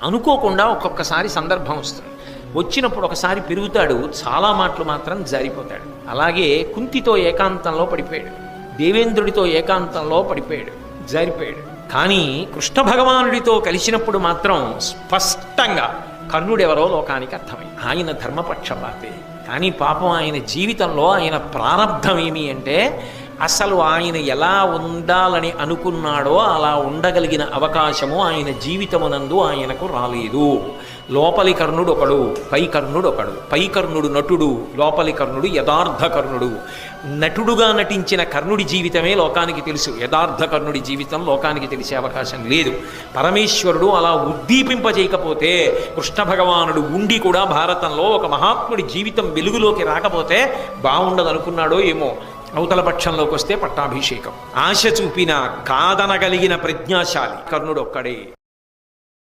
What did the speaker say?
అనుకోకుండా ఒక్కొక్కసారి సందర్భం వస్తుంది. వచ్చినప్పుడు ఒకసారి పెరుగుతాడు, చాలా మాటలు మాత్రం జారిపోతాడు. అలాగే కుంతితో ఏకాంతంలో పడిపోయాడు, దేవేంద్రుడితో ఏకాంతంలో పడిపోయాడు, జారిపోయాడు. కానీ కృష్ణ భగవానుడితో కలిసినప్పుడు మాత్రం స్పష్టంగా కర్ణుడెవరో లోకానికి అర్థమైంది. ఆయన ధర్మపక్షపాతే. కానీ పాపం ఆయన జీవితంలో ఆయన ప్రారంధం ఏమి అంటే అసలు ఆయన ఎలా ఉండాలని అనుకున్నాడో అలా ఉండగలిగిన అవకాశము ఆయన జీవితమునందు ఆయనకు రాలేదు. లోపలి కర్ణుడు ఒకడు, పై కర్ణుడు ఒకడు. పై కర్ణుడు నటుడు, లోపలి కర్ణుడు యథార్థ కర్ణుడు. నటుడుగా నటించిన కర్ణుడి జీవితమే లోకానికి తెలుసు, యథార్థ కర్ణుడి జీవితం లోకానికి తెలిసే అవకాశం లేదు. పరమేశ్వరుడు అలా ఉద్దీపింపజేయకపోతే, కృష్ణ భగవానుడు ఉండి కూడా భారతంలో ఒక మహాత్ముడి జీవితం వెలుగులోకి రాకపోతే బాగుండదనుకున్నాడో ఏమో. అవతల పక్షంలోకి వస్తే పట్టాభిషేకం. ఆశ చూపిన కాదనగలిగిన ప్రజ్ఞాశాలి కర్ణుడొక్కడే.